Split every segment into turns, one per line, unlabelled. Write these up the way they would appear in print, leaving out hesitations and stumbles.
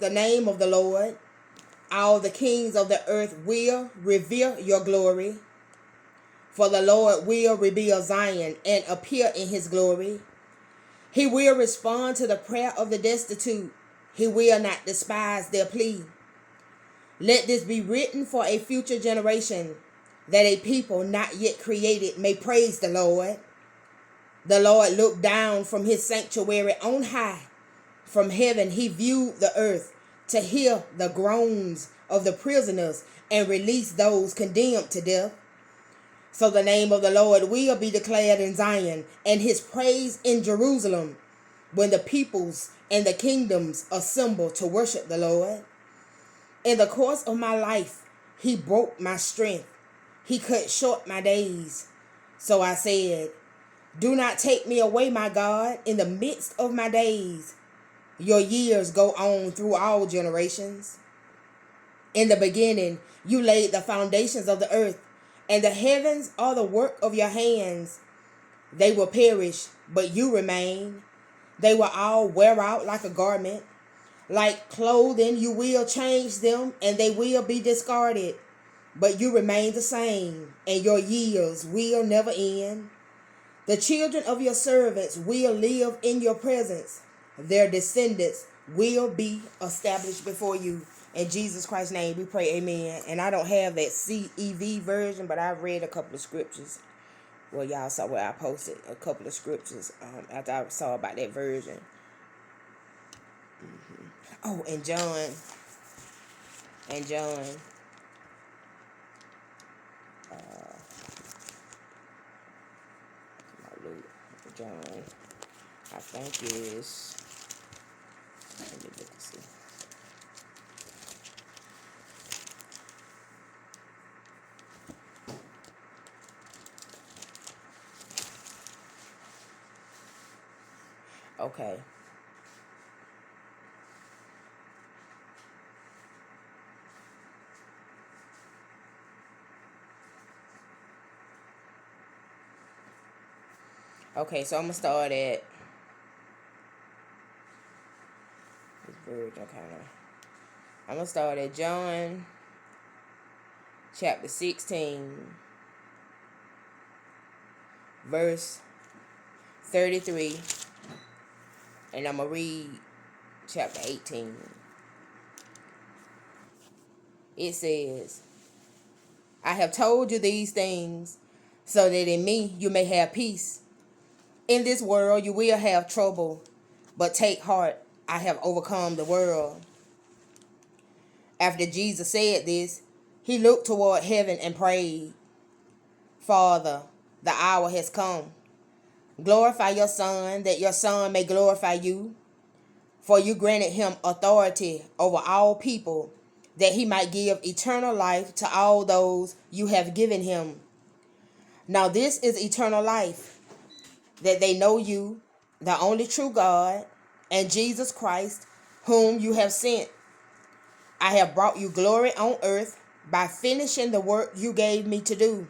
the name of the Lord. All the kings of the earth will revere your glory. For the Lord will reveal Zion and appear in his glory. He will respond to the prayer of the destitute. He will not despise their plea. Let this be written for a future generation, that a people not yet created may praise the Lord. The Lord looked down from his sanctuary on high. From heaven he viewed the earth to hear the groans of the prisoners and release those condemned to death. So the name of the Lord will be declared in Zion, and his praise in Jerusalem, when the peoples and the kingdoms assemble to worship the Lord. In the course of my life, he broke my strength. He cut short my days. So I said, do not take me away, my God, in the midst of my days. Your years go on through all generations. In the beginning, you laid the foundations of the earth, and the heavens are the work of your hands. They will perish, but you remain. They will all wear out like a garment. Like clothing, you will change them, and they will be discarded. But you remain the same, and your years will never end. The children of your servants will live in your presence. Their descendants will be established before you. In Jesus Christ's name we pray, amen. And I don't have that CEV version, but I've read a couple of scriptures. Well, y'all saw where I posted a couple of scriptures after I saw about that version. Oh, and John. John, I think is, let me look and see. Okay. Okay, so I'm going to start at I'm going to start at John chapter 16, verse 33, and I'm going to read chapter 18. It says, I have told you these things so that in me you may have peace. In this world you will have trouble, but take heart, I have overcome the world. After Jesus said this, he looked toward heaven and prayed, Father, the hour has come. Glorify your Son, that your Son may glorify you. For you granted him authority over all people, that he might give eternal life to all those you have given him. Now this is eternal life, that they know you, the only true God, and Jesus Christ, whom you have sent. I have brought you glory on earth by finishing the work you gave me to do.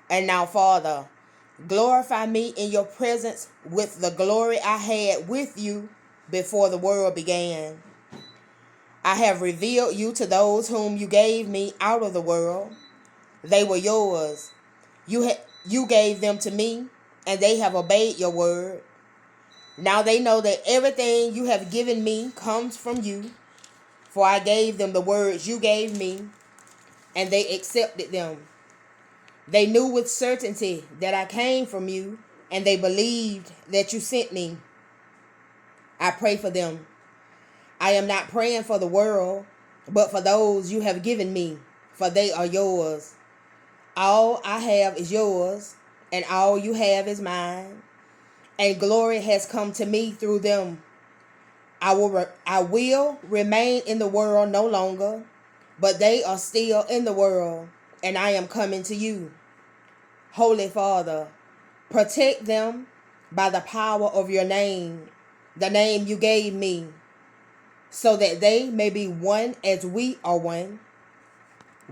And now, Father, glorify me in your presence with the glory I had with you before the world began. I have revealed you to those whom you gave me out of the world. They were yours. You gave them to me, and they have obeyed your word. Now they know that everything you have given me comes from you. For I gave them the words you gave me, and they accepted them. They knew with certainty that I came from you, and they believed that you sent me. I pray for them. I am not praying for the world, but for those you have given me, for they are yours. All I have is yours, and all you have is mine, and glory has come to me through them. I will remain in the world no longer, but they are still in the world, and I am coming to you. Holy Father, protect them by the power of your name, the name you gave me, so that they may be one as we are one.